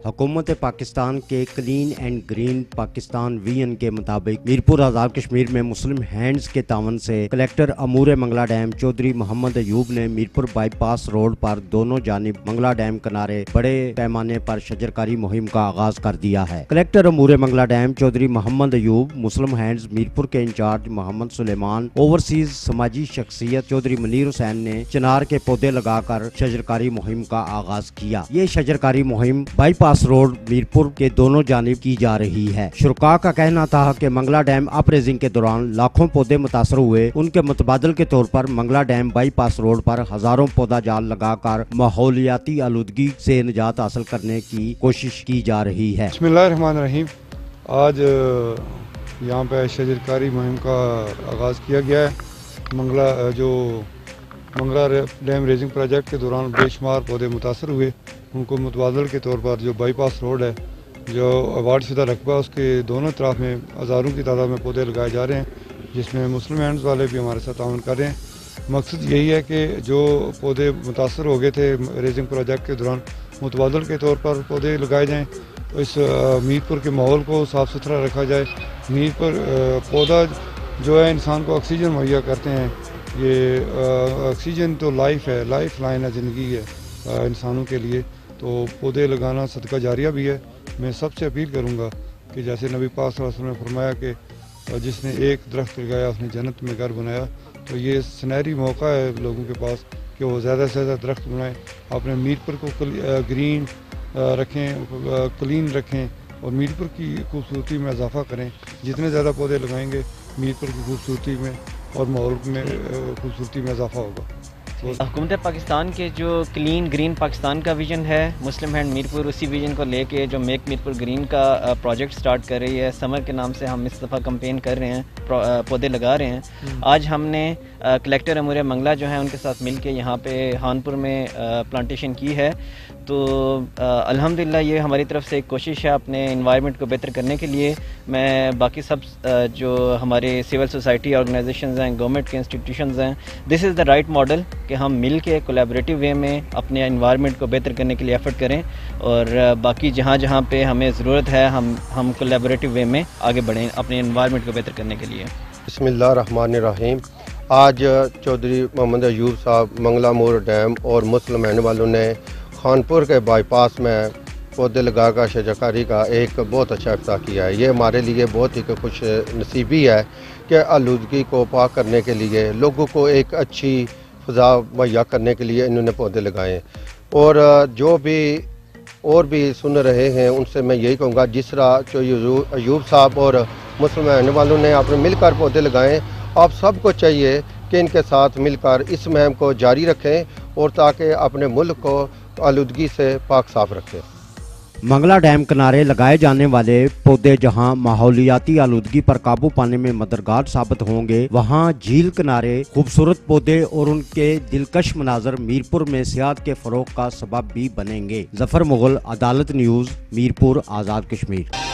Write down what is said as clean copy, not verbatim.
हुकूमत पाकिस्तान के clean and green Pakistan VN के मुताबिक मीरपुर आज़ाद कश्मीर में मुस्लिम हैंड्स के तावन से कलेक्टर अमूर मंगला डैम चौधरी मोहम्मद अयूब ने मीरपुर बाईपास रोड पर दोनों जानिब मंगला डैम किनारे बड़े पैमाने पर शजरकारी मुहिम का आगाज कर दिया है। कलेक्टर अमूर मंगला डैम चौधरी मोहम्मद अयूब, मुस्लिम हैंड्स मीरपुर के इंचार्ज मोहम्मद सुलेमान, ओवरसीज समाजी शख्सियत चौधरी मुनीर हुसैन ने चिनार के पौधे लगाकर शजरकारी मुहिम का आगाज किया। ये शजरकारी मुहिम बाईपास रोड मीरपुर के दोनों जानिब की जा रही है। शुरका का कहना था कि मंगला डैम अपरेजिंग के दौरान लाखों पौधे मुतासर हुए। उनके मुतबादल के तौर पर मंगला डैम बाईपास रोड पर हजारों पौधा जाल लगाकर माहौलियाती आलूदगी से निजात हासिल करने की कोशिश की जा रही है। बिस्मिल्लाहिर्रहमानिर्रहीम। आज यहाँ पे शजरकारी मुहिम का आगाज़ किया गया है। मंगला डैम रेजिंग प्रोजेक्ट के दौरान बेशुमार पौधे मुतासर हुए। उनको मुतबादल के तौर पर जो बाईपास रोड है, जो अवार्ड शुदा रकबा, उसके दोनों तरफ में हज़ारों की तादाद में पौधे लगाए जा रहे हैं, जिसमें मुस्लिम हैंड्स वाले भी हमारे साथ ताउन कर रहे हैं। मकसद यही है कि जो पौधे मुतासर हो गए थे रेजिंग प्रोजेक्ट के दौरान, मुतबादल के तौर पर पौधे लगाए जाएँ। इस मीरपुर के माहौल को साफ़ सुथरा रखा जाए। मीरपुर पौधा जो है इंसान को ऑक्सीजन मुहैया करते हैं। ये ऑक्सीजन तो लाइफ है, लाइफ लाइन है, ज़िंदगी है इंसानों के लिए। तो पौधे लगाना सदका जारिया भी है। मैं सबसे अपील करूंगा कि जैसे नबी पाक सल्लल्लाहु अलैहि वसल्लम ने फरमाया कि जिसने एक दरख्त लगाया उसने जन्नत में घर बनाया। तो ये सुनहरी मौका है लोगों के पास कि वो ज़्यादा से ज़्यादा दरख्त बनाएं, अपने मीरपुर को ग्रीन रखें, क्लीन रखें और मीरपुर की खूबसूरती में इजाफा करें। जितने ज़्यादा पौधे लगाएंगे मीरपुर की खूबसूरती में और माहौल में खूबसूरती में इजाफा होगा। हुकूमत पाकिस्तान के जो क्लीन ग्रीन पाकिस्तान का विजन है, मुस्लिम हैंड मीरपुर उसी विजन को लेके जो मेक मीरपुर ग्रीन का प्रोजेक्ट स्टार्ट कर रही है। समर के नाम से हम इस दफ़ा कैंपेन कर रहे हैं, पौधे लगा रहे हैं। आज हमने कलेक्टर अमूर मंगला जो है उनके साथ मिल के यहाँ पे हानपुर में प्लांटेशन की है। तो अल्हम्दुलिल्लाह ये हमारी तरफ से एक कोशिश है अपने इन्वायरमेंट को बेहतर करने के लिए। मैं बाकी सब जो हमारे सिविल सोसाइटी ऑर्गेनाइजेशंस हैं, गवर्नमेंट के इंस्टीट्यूशंस हैं, this is the right model कि हम मिल के कोलैबोरेटिव वे में अपने इन्वायरमेंट को बेहतर करने के लिए एफर्ट करें। और बाकी जहाँ जहाँ पे हमें ज़रूरत है हम कोलैबोरेटिव वे में आगे बढ़ें अपने इन्वायरमेंट को बेहतर करने के लिए। बिस्मिल्लाहिर्रहमानिर्रहीम। आज चौधरी मोहम्मद अयूब साहब मंगला मोर डैम और मुस्लिम हैंड वालों ने खानपुर के बाईपास में पौधे लगाकर शजरकारी का एक बहुत अच्छा इफ्ताह किया है। ये हमारे लिए बहुत ही खुश नसीबी है कि आलूदगी को पाक करने के लिए, लोगों को एक अच्छी फ़ज़ा मुहैया करने के लिए इन्होंने पौधे लगाए। और जो भी और भी सुन रहे हैं उनसे मैं यही कहूँगा, जिस तरह अयूब साहब और मुस्लिम हैंड वालों ने आपने मिलकर पौधे लगाए, आप सबको चाहिए कि इनके साथ मिलकर इस मुहिम को जारी रखें और ताकि अपने मुल्क को आलूदगी से पाक साफ रखें। मंगला डैम किनारे लगाए जाने वाले पौधे जहां माहौलियाती आलूदगी पर काबू पाने में मददगार साबित होंगे, वहां झील किनारे खूबसूरत पौधे और उनके दिलकश मनाजर मीरपुर में सियाहत के फरोग का सबब भी बनेंगे। जफर मुगल, अदालत न्यूज़, मीरपुर, आज़ाद कश्मीर।